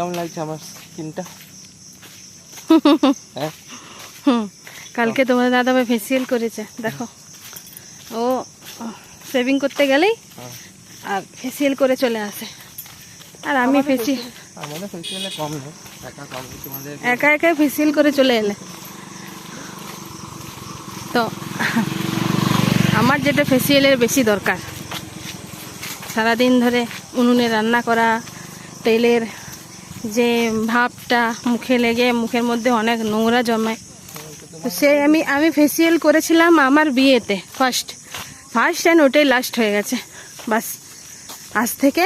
কেমন লাগছে আমার স্কিনটা? হ্যাঁ, কালকে তোমার দাদা ভাই ফেসিয়াল করেছে, দেখো ও শেভিং করতে গেলেই আর ফেসিয়াল করে চলে আসে। আর আমি আমাদের ফেসিয়ালে কম নেই, একা কম তোমাদের একা একাই ফেসিয়াল করে চলে এলে। তো আমার যেটা ফেসিয়ালের বেশি দরকার, সারাদিন ধরে উনুনে রান্না করা, তেলের যে ভাবটা মুখে লেগে মুখের মধ্যে অনেক নোংরা জমে। তো সে আমি ফেসিয়াল করেছিলাম আমার বিয়েতে ফার্স্ট অ্যান্ড ওটাই লাস্ট হয়ে গেছে। বাস আজ থেকে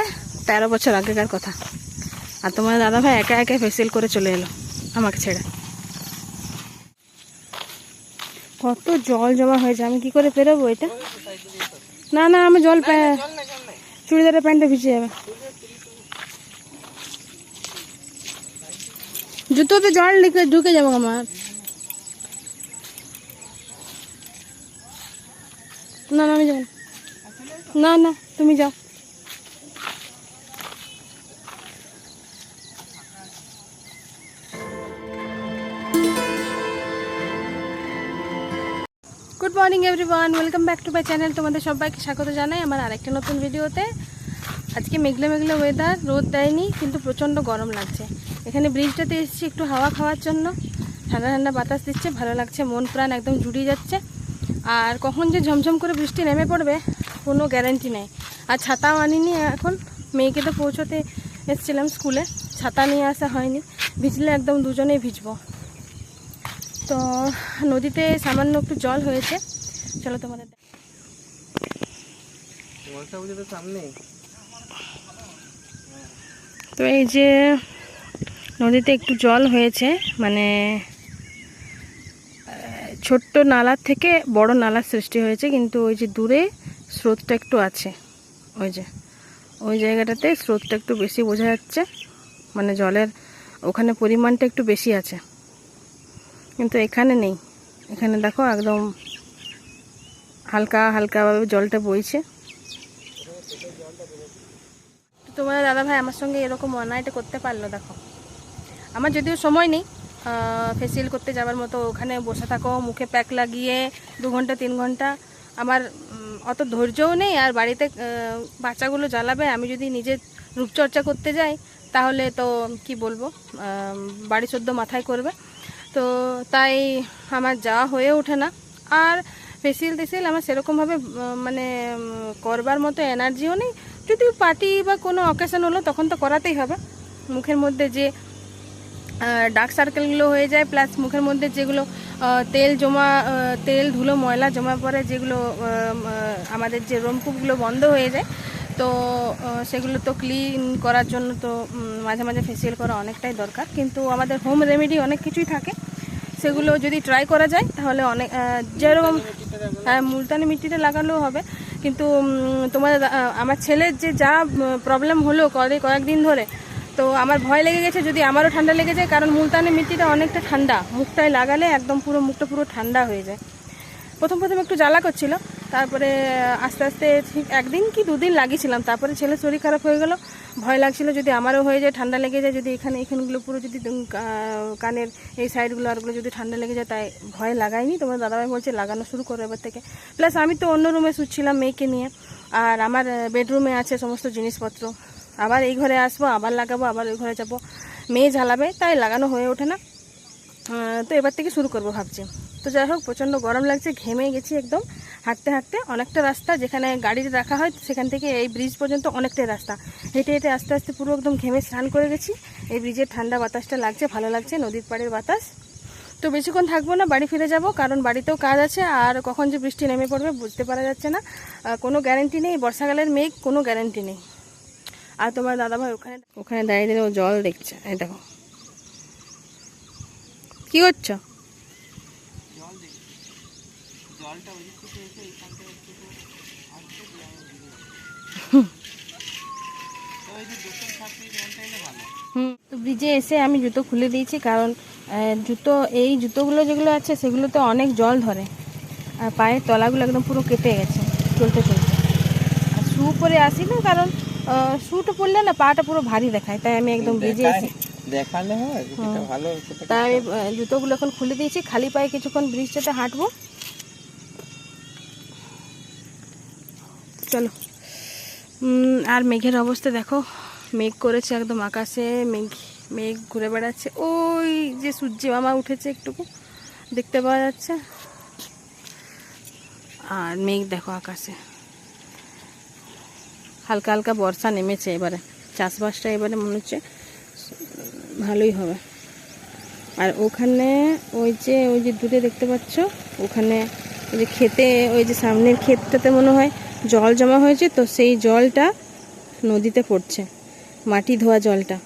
13 বছর আগেকার কথা। আর তোমার দাদা ভাই একা একা ফেসিয়াল করে চলে এলো আমাকে ছেড়ে। কত জল জমা হয়েছে, আমি কি করে বেরোবো এটা? না না, আমি জল চুড়িদারের প্যান্টটা ভিজে যাবে। জুতোতে জল ঢুকে যাবো আমার। না না, আমি যাবো না। না তুমি যাও। Good morning everyone, welcome back to my channel. তোমাদের সবাইকে স্বাগত জানাই আমার আরেকটা নতুন ভিডিওতে। আজকে মেঘলা মেঘলা ওয়েদার, রোদ দেয়নি কিন্তু প্রচণ্ড গরম লাগছে। এখানে ব্রিজটাতে এসেছি একটু হাওয়া খাওয়ার জন্য, ঠান্ডা ঠান্ডা বাতাস দিচ্ছে, ভালো লাগছে, মন প্রাণ একদম জুড়িয়ে যাচ্ছে। আর কখন যে ঝমঝম করে বৃষ্টি নেমে পড়বে কোনো গ্যারান্টি নেই। আর ছাতাও আনিনি, এখন মেয়েকে তো পৌঁছতে এসেছিলাম স্কুলে, ছাতা নিয়ে আসা হয়নি, ভিজলে একদম দুজনেই ভিজবো। তো নদীতে সামান্য একটু জল হয়েছে, চলো তোমাদের সামনে। তো এই যে নদীতে একটু জল হয়েছে, মানে ছোট্ট নালার থেকে বড় নালার সৃষ্টি হয়েছে, কিন্তু ওই যে দূরে স্রোতটা একটু আছে, ওই জায়গাটাতে স্রোতটা একটু বেশি বোঝা যাচ্ছে, মানে জলের ওখানে পরিমাণটা একটু বেশি আছে, কিন্তু এখানে নেই। এখানে দেখো একদম হালকা হালকাভাবে জলটা বইছে। তোমার দাদা ভাই আমার সঙ্গে এরকম অন্যায়টা করতে পারলো। দেখো আমার যদিও সময় নেই ফেসিয়াল করতে যাওয়ার মতো, ওখানে বসে থাকো মুখে প্যাক লাগিয়ে 2 ঘন্টা 3 ঘন্টা, আমার অত ধৈর্যও নেই। আর বাড়িতে বাচ্চাগুলো জ্বালাবে, আমি যদি নিজে রূপচর্চা করতে যাই তাহলে তো কি বলবো, বাড়ি সদ্য মাথায় করবে। তো তাই আমার যাওয়া হয়ে ওঠে না। আর ফেসিয়াল আমার সেরকমভাবে মানে করবার মতো এনার্জিও নেই। যদি পার্টি বা কোনো অকেশন হলো তখন তো করাতেই হবে। মুখের মধ্যে যে ডার্ক সার্কেলগুলো হয়ে যায়, প্লাস মুখের মধ্যে যেগুলো তেল ধুলো ময়লা জমা পড়ে, যেগুলো আমাদের যে রোমকূপগুলো বন্ধ হয়ে যায়, তো সেগুলো তো ক্লিন করার জন্য তো মাঝে মাঝে ফেসিয়াল করা অনেকটাই দরকার। কিন্তু আমাদের হোম রেমেডি অনেক কিছুই থাকে, সেগুলো যদি ট্রাই করা যায় তাহলে অনেক, যেরকম মুলতানি মিট্টিটা লাগালেও হবে। কিন্তু আমার ছেলের যে যা প্রবলেম হলো কয়েকদিন ধরে, তো আমার ভয় লেগে গেছে যদি আমারও ঠান্ডা লেগে যায়, কারণ মুলতানি মিট্টিটা অনেকটা ঠান্ডা, মুখটায় লাগালে একদম পুরো মুখটা পুরো ঠান্ডা হয়ে যায়। প্রথম একটু জ্বালা করছিল, তারপরে আস্তে আস্তে ঠিক 1 দিন কি 2 দিন লাগিয়েছিলাম, তারপরে ছেলের শরীর খারাপ হয়ে গেল, ভয় লাগছিল যদি আমারও হয়ে যায়, ঠান্ডা লেগে যায়, যদি এখানগুলো পুরো যদি কানের এই সাইডগুলো আরগুলো যদি ঠান্ডা লেগে যায়, তাই ভয় লাগাইনি। তোমার দাদাভাই বলছে লাগানো শুরু করো এবার থেকে। প্লাস আমি তো অন্য রুমে শুচ্ছিলাম মেয়েকে নিয়ে, আর আমার বেডরুমে আছে সমস্ত জিনিসপত্র, আবার এই ঘরে আসবো, আবার লাগাবো, আবার ওই ঘরে যাবো, মেয়ে ঝালাবে, তাই লাগানো হয়ে ওঠে না। তো এবার থেকে শুরু করবো ভাবছি। তো যাই হোক, প্রচণ্ড গরম লাগছে, ঘেমে গেছি একদম। হাঁটতে হাঁটতে অনেকটা রাস্তা, যেখানে গাড়ি রাখা হয় সেখান থেকে এই ব্রিজ পর্যন্ত অনেকটাই রাস্তা, হেঁটে হেঁটে আস্তে আস্তে পুরো একদম ঘেমে স্নান করে গেছি। এই ব্রিজের ঠান্ডা বাতাসটা লাগছে, ভালো লাগছে, নদীর পাড়ের বাতাস। তো বেশিক্ষণ থাকবো না, বাড়ি ফিরে যাব, কারণ বাড়িতেও কাজ আছে। আর কখন যে বৃষ্টি নেমে পড়বে বুঝতে পারা যাচ্ছে না, কোনো গ্যারেন্টি নেই, বর্ষাকালের মেঘ, কোনো গ্যারেন্টি নেই। আর তোমার দাদাভাই ওখানে দাঁড়িয়ে দাঁড়িয়ে ও জল দেখছে, এই দেখো। কি করছো? তো ব্রিজে এসে আমি জুতো খুলে দিয়েছি, কারণ এই জুতোগুলো যেগুলো আছে সেগুলোতে অনেক জল ধরে, আর পায়ের তলাগুলো একদম পুরো কেটে গেছে চলতে চলতে। আর শু পরে আসি না, কারণ শ্যুটা পরলে না পাটা পুরো ভারী দেখায়, তাই আমি একদম ভিজে এসেছি। দেখালে হয়, যেটা ভালো সেটা। তাই আমি জুতোগুলো এখন খুলে দিয়েছি, খালি পায়ে কিছুক্ষণ ব্রিজটাতে হাঁটবো। চলো। আর মেঘের অবস্থা দেখো, মেঘ করেছে একদম আকাশে, মেঘ মেঘ ঘুরে বেড়াচ্ছে। ওই যে সূর্য মামা উঠেছে একটুকু দেখতে পাওয়া যাচ্ছে, আর মেঘ দেখো আকাশে। হালকা হালকা বর্ষা নেমেছে, এবারে চাষবাসটা এবারে মনে হচ্ছে ভালোই হবে। আর ওখানে ওই যে দূরে দেখতে পাচ্ছ, ওখানে ওই যে ক্ষেতে, ওই যে সামনের ক্ষেতটাতে মনে হয় জল জমা হয়েছে, তো সেই জলটা নদীতে পড়ছে, মাটি ধোয়া জলটা,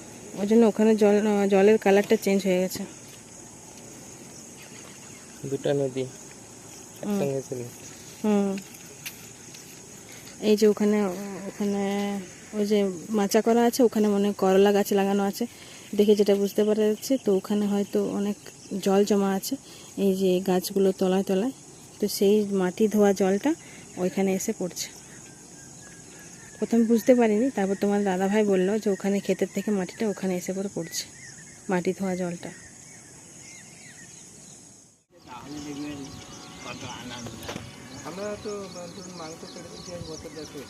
ওই জন্য ওখানে জলের কালারটা চেঞ্জ হয়ে গেছে। দুটা নদী একসঙ্গে ছিল। এই যে ওখানে ওখানে ওই যে মাচা করা আছে, ওখানে মনে হয় করলা গাছ লাগানো আছে, দেখে যেটা বুঝতে পারা যাচ্ছে। তো ওখানে হয়তো অনেক জল জমা আছে এই যে গাছগুলো তলায় তলায়, তো সেই মাটি ধোয়া জলটা ওইখানে এসে পড়ছে। প্রথমে বুঝতে পারিনি, তারপর তোমার দাদাভাই বললো যে ওখানে ক্ষেতের থেকে মাটিটা ওখানে এসে পড়ে পড়ছে, মাটি ধোয়া জলটা। আমরা তো মাংস কেটে দিচ্ছি এক বছর দেখে,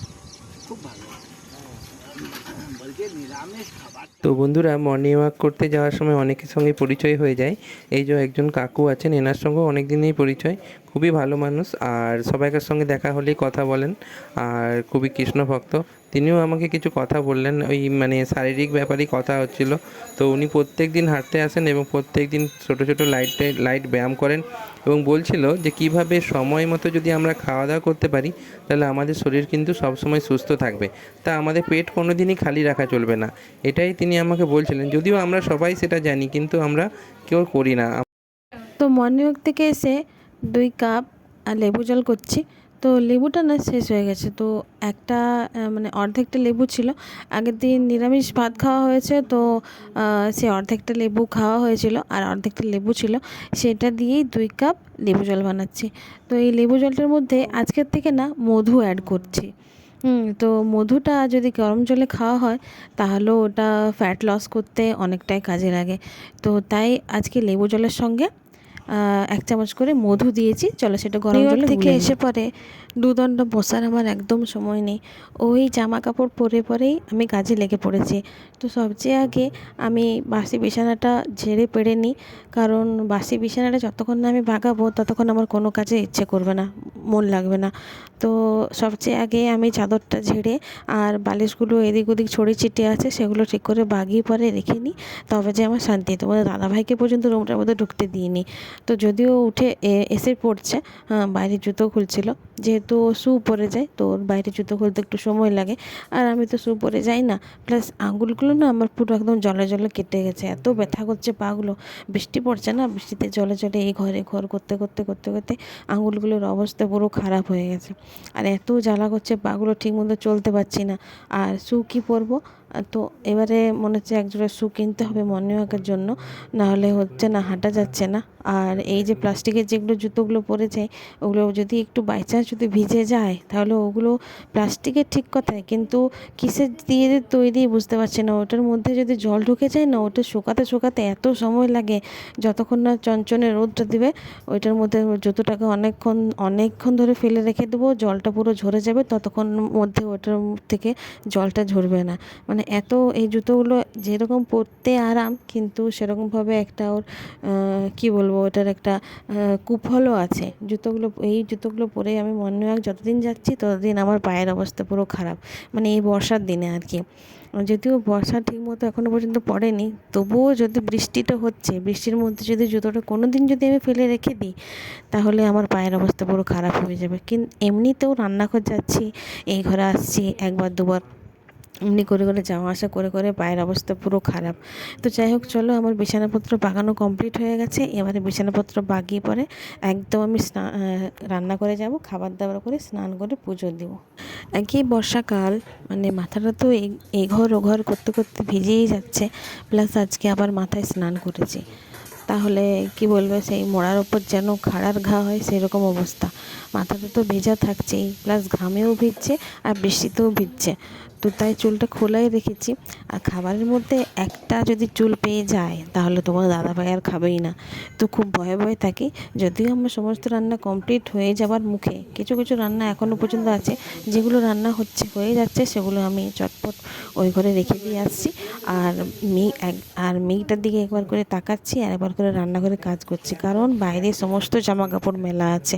খুব ভালো। তো বন্ধুরা, মর্নিং ওয়াক করতে যাওয়ার সময় অনেকের সঙ্গে পরিচয় হয়ে যায়। এই যে একজন কাকু আছেন, এনার সঙ্গেও অনেক দিনেই পরিচয়, খুবই ভালো মানুষ, আর সবাইকার সঙ্গে দেখা হলেই কথা বলেন, আর খুবই কৃষ্ণ ভক্ত। তিনিও আমাকে কিছু কথা বললেন, ওই মানে শারীরিক ব্যাপারেই কথা হচ্ছিল। তো উনি প্রত্যেক দিন হাঁটতে আসেন এবং প্রত্যেক দিন ছোটো ছোটো লাইট ব্যায়াম করেন, এবং বলছিল যে কিভাবে সময় মতো যদি আমরা খাওয়া দাওয়া করতে পারি, তাহলে আমাদের শরীর কিন্তু সবসময় সুস্থ থাকবে। তা আমাদের পেট কোনো দিনই খালি রাখা চলবে না, এটাই তিনি আমাকে বলছিলেন। যদিও আমরা সবাই সেটা জানি, কিন্তু আমরা কেউ করি না। তো মর্নিং ওয়াক থেকে এসে 2 কাপ লেবু জল করছি। তো লেবুটা না শেষ হয়ে গেছে, তো একটা মানে অর্ধেকটা লেবু ছিল, আগের দিন নিরামিষ ভাত খাওয়া হয়েছে, তো সে অর্ধেকটা লেবু খাওয়া হয়েছিল, আর অর্ধেকটা লেবু ছিল, সেটা দিয়েই 2 কাপ লেবু জল বানাচ্ছি। তো এই লেবু জলটার মধ্যে আজকের থেকে না মধু অ্যাড করছি। তো মধুটা যদি গরম জলে খাওয়া হয় তাহলেও ওটা ফ্যাট লস করতে অনেকটাই কাজে লাগে। তো তাই আজকে লেবু জলের সঙ্গে 1 চামচ করে মধু দিয়েছি। চলো সেটা গরম জলে থেকে এসে পরে দুদণ্ড বসার আমার একদম সময় নেই, ওই জামা কাপড় পরে পরেই আমি কাজে লেগে পড়েছি। তো সবচেয়ে আগে আমি বাসি বিছানাটা ঝেড়ে পেড়ে নিই, কারণ বাসি বিছানাটা যতক্ষণ না আমি ভাগাবো ততক্ষণ আমার কোনো কাজে ইচ্ছে করবে না, মন লাগবে না। তো সবচেয়ে আগে আমি চাদরটা ঝেড়ে আর বালিশগুলো এদিক ওদিক ছড়িয়ে ছিটিয়ে আছে সেগুলো ঠিক করে বাগিয়ে পরে রেখে নিই, তবে যে আমার শান্তি। তোমাদের দাদাভাইকে পর্যন্ত রুমটার মধ্যে ঢুকতে দিইনি। তো যদিও উঠে এসে পড়ছে, বাইরে জুতো খুলছিল, যেহেতু শু পরে যায় তো ওর বাইরে জুতো খুলতে একটু সময় লাগে, আর আমি তো শু পরে যাই না, প্লাস আঙুলগুলো না আমার পুরো একদম জলে জলে কেটে গেছে, এত ব্যথা করছে পাগুলো। বৃষ্টি পড়ছে না, বৃষ্টিতে জলে জলে এই ঘরে ঘর করতে করতে করতে করতে আঙুলগুলোর অবস্থা পুরো খারাপ হয়ে গেছে, আর এত জ্বালা করছে পাগুলো, ঠিকমতো চলতে পারছি না। আর শু কী পরবো? তো এবারে মনে হচ্ছে একজোড়া শু কিনতে হবে মর্নিং ওয়াকের জন্য, নাহলে হচ্ছে না, হাঁটা যাচ্ছে না। আর এই যে প্লাস্টিকের যেগুলো জুতোগুলো পরে যায়, ওগুলো যদি একটু বাই চান্স যদি ভিজে যায় তাহলে ওগুলো প্লাস্টিকের ঠিক কথাই, কিন্তু কিসের দিয়ে তৈরি বুঝতে পারছি না, ওটার মধ্যে যদি জল ঢুকে যায় না, ওটা শুকাতে শুকাতে এত সময় লাগে, যতক্ষণ না চঞ্চনে রোদটা দিবে ওইটার মধ্যে জুতোটাকে অনেকক্ষণ ধরে ফেলে রেখে দেবো, জলটা পুরো ঝরে যাবে, ততক্ষণ মধ্যে ওটার থেকে জলটা ঝরবে না। মানে এত এই জুতোগুলো যেরকম পরতে আরাম, কিন্তু সেরকমভাবে একটা ওর কী বলবো, ওটার একটা কুফলও আছে। এই জুতোগুলো পরে আমি মর্নিং ওয়াক যতদিন যাচ্ছি ততদিন আমার পায়ের অবস্থা পুরো খারাপ, মানে এই বর্ষার দিনে আর কি। যদিও বর্ষা ঠিকমতো এখনও পর্যন্ত পড়েনি, তবুও যদি বৃষ্টিটা হচ্ছে, বৃষ্টির মধ্যে যদি জুতোটা কোনো দিন যদি আমি ফেলে রেখে দিই তাহলে আমার পায়ের অবস্থা পুরো খারাপ হয়ে যাবে। কিন্তু এমনিতেও রান্নাঘর যাচ্ছি, এই ঘরে আসছি একবার দুবার, এমনি করে করে যাওয়া আসা করে করে পায়ের অবস্থা পুরো খারাপ। তো যাই হোক, চলো, আমার বিছানাপত্র বাগানো কমপ্লিট হয়ে গেছে, এবারে বিছানাপত্র বাগিয়ে পরে একদম আমি রান্না করে যাব, খাবার দাবার করে স্নান করে পুজো দেবো। একই বর্ষাকাল, মানে মাথাটা তো এই ঘর ও ঘর করতে করতে ভিজেই যাচ্ছে, প্লাস আজকে আবার মাথায় স্নান করেছি, তাহলে কি বলবে, সেই মোড়ার ওপর যেন খাড়ার ঘা হয় সেরকম অবস্থা। মাথাটা তো ভেজা থাকছেই, প্লাস ঘামেও ভিজছে আর বৃষ্টিতেও ভিজছে। তো তাই চুলটা খোলাই রেখেছি। আর খাবারের মধ্যে একটা যদি চুল পেয়ে যায় তাহলে তোমার দাদাভাই আর খাবেই না। তো খুব ভয়ে ভয়ে থাকি। যদিও আমার সমস্ত রান্না কমপ্লিট হয়ে যাবার মুখে, কিছু কিছু রান্না এখনও পর্যন্ত আছে, যেগুলো রান্না হয়ে যাচ্ছে সেগুলো আমি চটপট ওই ঘরে রেখে দিয়ে আসছি। আর মেয়েটার দিকে একবার করে তাকাচ্ছি আর একবার করে রান্নাঘরে কাজ করছি, কারণ বাইরে সমস্ত জামা কাপড় মেলা আছে।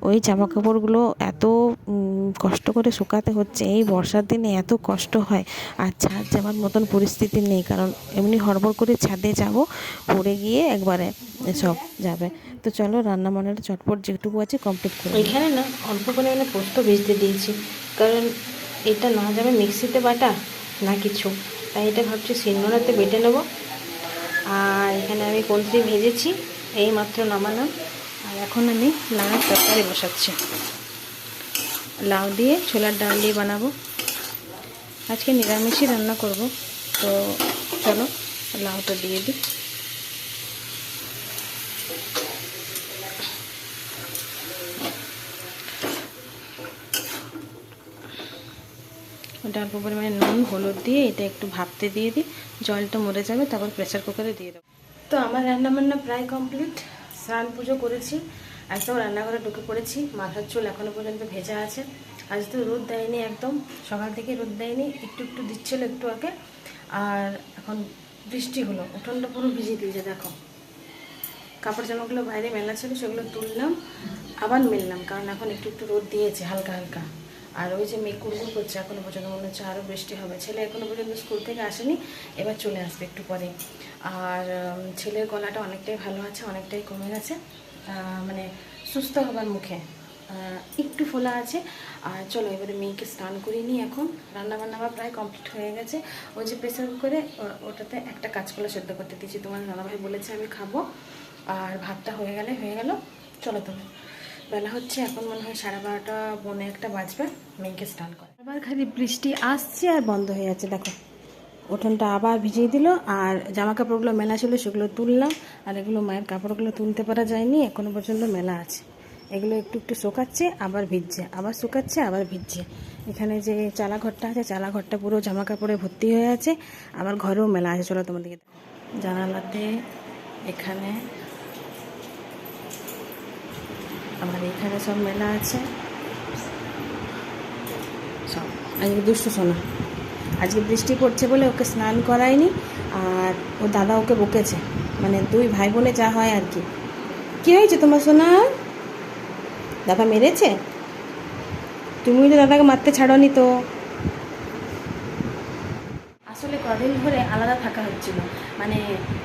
ওই জামা কাপড়গুলো এত কষ্ট করে শুকাতে হচ্ছে, এই বর্ষার দিনে এত কষ্ট হয়। আর ছাদ যাওয়ার মতন পরিস্থিতি নেই, কারণ এমনি হড়বড় করে ছাদে যাব, পড়ে গিয়ে একবারে সব যাবে। তো চলো রান্না বান্নাটা চটপট যেটুকু আছে কমপ্লিট করি। ওইখানে না অল্প পরিমাণে পোস্ত ভিজতে দিয়েছি, কারণ এটা না যাবে মিক্সিতে বাটা না কিছু, তাই এটা ভাবছি শিলনোড়াতে বেটে নেবো। আর এখানে আমি কন্ত্রি ভেজেছি, এই মাত্র নামালাম। আর এখন আমি লাউয়ের তরকারি বসাচ্ছি, লাউ দিয়ে ছোলার ডাল দিয়ে বানাবো। আজকে নিরামিষই রান্না করব, তো চলো লাউটা দিয়ে দিই। ওটা অল্প পরিমাণে নুন হলুদ দিয়ে এটা একটু ভাপতে দিয়ে দিই, জলটা মরে যাবে, তারপর প্রেসার কুকারে দিয়ে দেবো। তো আমার রান্নাবান্না প্রায় কমপ্লিট। স্নান পুজো করেছি, একদম রান্নাঘরে ঢুকে পড়েছি। মাথার চুল এখনও পর্যন্ত ভেজা আছে। আজ তো রোদ দেয়নি, একদম সকাল থেকে রোদ দেয়নি, একটু একটু দিচ্ছিল একটু আগে। আর এখন বৃষ্টি হলো, উঠোনটা পুরো ভিজিয়ে দিয়েছে। দেখো কাপড় জামাগুলো বাইরে মেলা ছিল, সেগুলো তুললাম আবার মেললাম, কারণ এখন একটু একটু রোদ দিয়েছে হালকা হালকা। আর ওই যে মেঘ কুড়কুড় করছে, এখনো পর্যন্ত মনে হচ্ছে আরও বৃষ্টি হবে। ছেলে এখনো পর্যন্ত স্কুল থেকে আসেনি, এবার চলে আসবে একটু পরে। আর ছেলের গলাটা অনেকটাই ভালো আছে, অনেকটাই কমে গেছে, মানে সুস্থ হবার মুখে, একটু ফোলা আছে। আর চলো এবারে মেয়েকে স্নান করিয়ে নিই। এখন রান্নাবান্না আমার প্রায় কমপ্লিট হয়ে গেছে। ওই যে প্রেসার কুকারে ওটাতে একটা কাঁচকলা সেদ্ধ করতে দিয়েছি, তোমার দাদাভাই বলেছে আমি খাবো। আর ভাতটা হয়ে গেল। চলো তবে বেলা হচ্ছে এখন মনে হয় 12:30 পৌনে 1 বাজবে। মেয়েকে স্নান করে আবার খালি বৃষ্টি আসছে আর বন্ধ হয়ে যাচ্ছে। দেখো উঠোনটা আবার ভিজিয়ে দিল। আর জামা কাপড়গুলো মেলা ছিল সেগুলো তুললাম। আর এগুলো মায়ের কাপড়গুলো তুলতে পারা যায়নি, এখনও পর্যন্ত মেলা আছে। এগুলো একটু একটু শুকাচ্ছে, আবার ভিজছে, আবার শুকাচ্ছে, আবার ভিজছে। এখানে যে চালাঘরটা আছে, চালাঘরটা পুরো জামা কাপড়ে ভর্তি হয়ে আছে। আবার ঘরেও মেলা আছে। চলো তোমাদেরকে জানালাতে, এখানে আমার এখানে সব মেলা আছে সব। আজকে দুষ্টু সোনা, আজকে বৃষ্টি পড়ছে বলে ওকে স্নান করায়নি। আর ও দাদা ওকে বকেছে, মানে দুই ভাই বোনে যা হয় আর কি। কী হয়েছে তোমার সোনা? দাদা মেরেছে? তুমি তো দাদাকে মারতে ছাড়োনি তো। আসলে কদিন ধরে আলাদা থাকা হচ্ছিল, মানে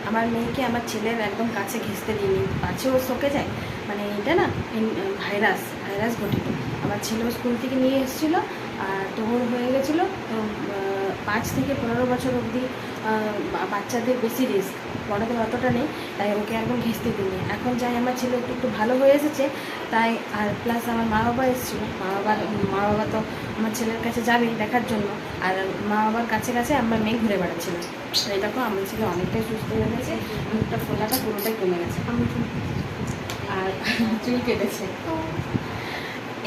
আমার মেয়েকে আমার ছেলের একদম কাছে ঘেঁষতে দিইনি, পাছেও শোকে যায়। মানে এটা না ভাইরাস ঘটিত। আমার ছেলেও স্কুল থেকে নিয়ে এসেছিলো, আর তোর হয়ে গেছিলো। তো 5 থেকে 15 বছর অবধি বাচ্চাদের বেশি রিস্ক, বড়দের অতটা নেই, তাই ওকে একদম ঘেঁষতে দিইনি। এখন যাই আমার ছেলে একটু একটু ভালো হয়ে এসেছে, তাই। আর প্লাস আমার মা বাবা এসেছিলো, মা বাবা তো আমার ছেলের কাছে যাবেই দেখার জন্য। আর মা বাবার কাছে কাছে আমার মেয়ে ঘুরে বেড়াচ্ছিল। এই দেখো আমার ছেলে অনেকটাই সুস্থ হয়ে গেছে, মুখটা ফোলাটা পুরোটাই কমে গেছে। আর চুল কেটেছে,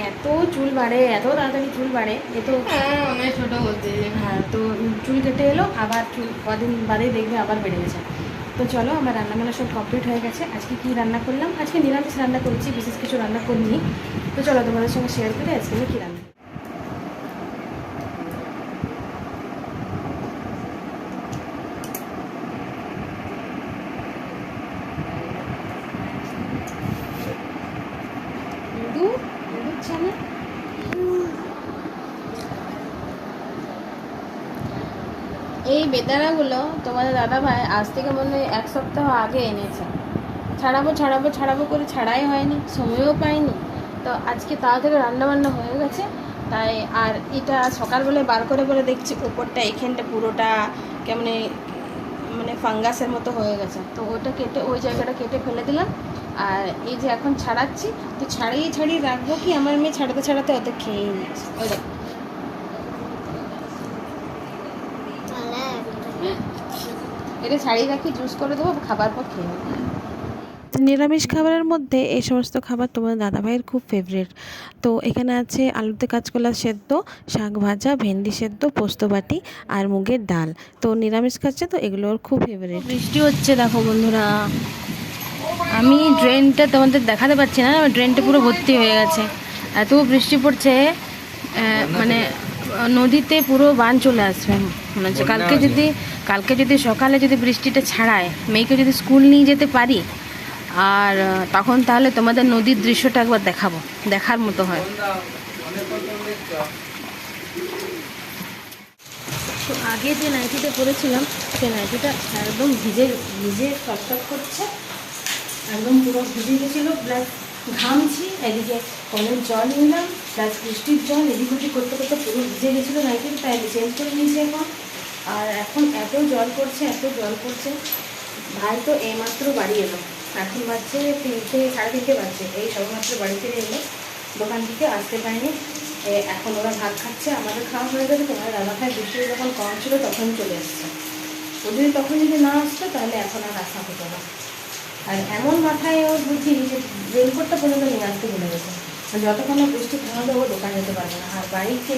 এত চুল বাড়ে, এত তাড়াতাড়ি চুল বাড়ে, এ তো অনেক ছোটো বলতে। হ্যাঁ, তো চুল কেটে এলো, আবার চুল কদিন বাদেই দেখবে আবার বেড়ে গেছে। তো চলো আমার রান্নাবান্না সব কমপ্লিট হয়ে গেছে। আজকে কী রান্না করলাম? আজকে নিরামিষ রান্না করেছি, বিশেষ কিছু রান্না করিনি। তো চলো তোমাদের সঙ্গে শেয়ার করি আজকে আমি কী রান্না। এই বেদানাগুলো তোমাদের দাদাভাই আজ থেকে মনে হয় 1 সপ্তাহ আগে এনেছে। ছাড়াবো করে ছাড়াই হয়নি, সময়ও পাইনি। তো আজকে তাড়াতাড়ি রান্নাবান্না হয়ে গেছে, তাই। আর এটা সকালবেলায় বার করে দেখছি উপরটা এখানটা পুরোটা কেমন মানে ফাঙ্গাসের মতো হয়ে গেছে। তো ওটা কেটে, ওই জায়গাটা কেটে ফেলে দিলাম। আর এই যে এখন ছাড়াচ্ছি, তো ছাড়িয়ে রাখবো কি, আমার মেয়ে ছাড়াতে ওতে খেয়েই নিয়েছে। ওই দেখো এটা ছাড়িয়ে রাখি, জুস করে দেবো, খাবার পর খেয়ে নেবো। নিরামিষ খাবারের মধ্যে এই সমস্ত খাবার তোমার দাদাভাইয়ের খুব ফেভারিট। তো এখানে আছে আলুতে কাঁচকলা সেদ্ধ, শাক ভাজা, ভেন্ডি সেদ্ধ, পোস্ত বাটি আর মুগের ডাল। তো নিরামিষ খাচ্ছে, তো এগুলো ওর খুব ফেভারিট। বৃষ্টি হচ্ছে দেখো বন্ধুরা, আমি ড্রেনটা তোমাদের দেখাতে পারছি না, ড্রেনটা পুরো ভর্তি হয়ে গেছে, এত বৃষ্টি পড়ছে। মানে নদীতে পুরো বান চলে আসবে মনে হচ্ছে। কালকে যদি সকালে যদি বৃষ্টিটা ছাড়ায়, মেয়েকে যদি স্কুল নিয়ে যেতে পারি, আর তখন তাহলে তোমাদের নদীর দৃশ্যটা একবার দেখাবো, দেখার মতো হয়। তো আগে যে নাইটিটা পরেছিলাম, সেই নাইটিটা একদম ভিজে ভিজে টকটক করছে, একদম পুরো ভিজে গেছিলো, প্লাস ঘামছি, এদিকে কলের জল নিলাম, প্লাস বৃষ্টির জল, এদিক ওদিক করতে করতে পুরো ভিজে গেছিলো নাইটিটা, তাই চেঞ্জ করে নিয়েছি এখন। আর এখন এত জল পড়ছে। ভাই তো এইমাত্র বাড়ি এলো, এখন বাজছে 3টে, সাড়ে 3টে বাজছে, এই সবেমাত্র বাড়ি ফিরে এলো দোকান থেকে, আসতে পারেনি। এখন ওরা ভাত খাচ্ছে, আমাদের খাওয়া হয়ে গেছে। তোমার দাদা ভাই বৃষ্টি যখন কম ছিল তখন চলে এসছে, ও যদি না আসতো তাহলে এখন আর আসা হতো না। আর এমন মাথায় ওর বুদ্ধি যে রেনকোটটা পর্যন্ত নিয়ে আসতে ভুলে গেছে, যতক্ষণ না বৃষ্টি থামবে ও দোকান যেতে পারবে না। আর বাড়িতে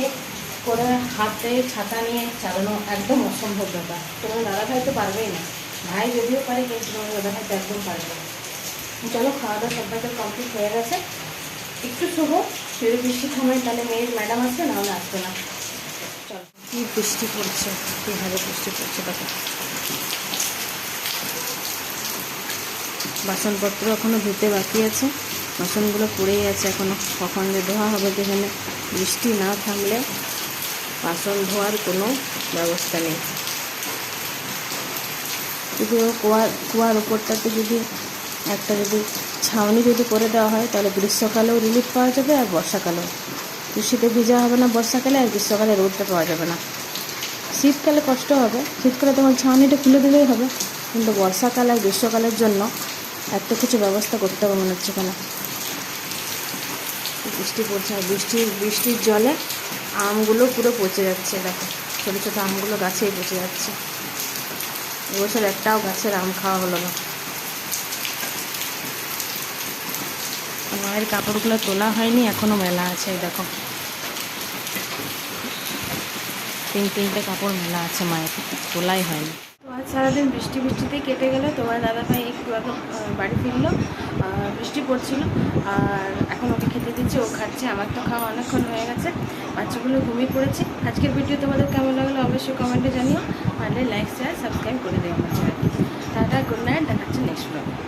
করে হাতে ছাতা নিয়ে চালানো একদম অসম্ভব ব্যাপার। তোমার দাদা ভাই তো পারবেই না, ভাই যদিও পারে কিন্তু তোমার দাদা ভাই তো একদম পারবে না। চলো, খাওয়া দাওয়া সবাইকে কমপ্লিট হয়ে গেছে, একটু শুভ, যদি বৃষ্টি থামায় তাহলে মেয়ের ম্যাডাম আসবে, নাহলে আসবে না। চলো, কী বৃষ্টি পড়ছে, কীভাবে বৃষ্টি পড়ছে দেখো। বাসনপত্র এখনও ধুতে বাকি আছে, বাসনগুলো পড়েই আছে এখনও, কখন যে ধোয়া হবে। যেখানে বৃষ্টি না থামলে বাসন ধোয়ার কোনো ব্যবস্থা নেই। যদি কুয়ার উপরটাতে যদি ছাউনি যদি করে দেওয়া হয়, তাহলে গ্রীষ্মকালেও রিলিফ পাওয়া যাবে আর বর্ষাকালেও। বৃষ্টিতে ভিজা হবে না বর্ষাকালে, আর গ্রীষ্মকালে রোদটা পাওয়া যাবে না। শীতকালে কষ্ট হবে, শীতকালে তোমার ছাউনিটা খুলে দিলেই হবে, কিন্তু বর্ষাকাল আর গ্রীষ্মকালের জন্য এত কিছু ব্যবস্থা করতে হবে মনে হচ্ছে কেন। বৃষ্টি পড়ছে, আর বৃষ্টির জলে আমগুলো পুরো পচে যাচ্ছে দেখো, ছোটো ছোটো আমগুলো গাছেই পচে যাচ্ছে। এবছর একটাও গাছের আম খাওয়া হলো না। মায়ের কাপড়গুলো তোলা হয়নি, এখনও মেলা আছে, দেখো 3টে কাপড় মেলা আছে মায়ের, তোলাই হয়নি। তো আজ সারাদিন বৃষ্টিতেই কেটে গেলো। তোমার দাদাভাই একটু এখন বাড়ি ফিরলো, বৃষ্টি পড়ছিল, আর এখন ওকে খেতে দিচ্ছে, ও খাচ্ছে। আমার তো খাওয়া অনেকক্ষণ হয়ে গেছে, বাচ্চাগুলো ঘুমিয়ে পড়েছে। আজকের ভিডিও তোমাদের কেমন লাগলো অবশ্যই কমেন্টে জানিও, পারলে লাইক শেয়ার সাবস্ক্রাইব করে দিও আমার চ্যানেলটি। টাটা, গুড নাইট, দেখাচ্ছে নেক্সট ব্লগে।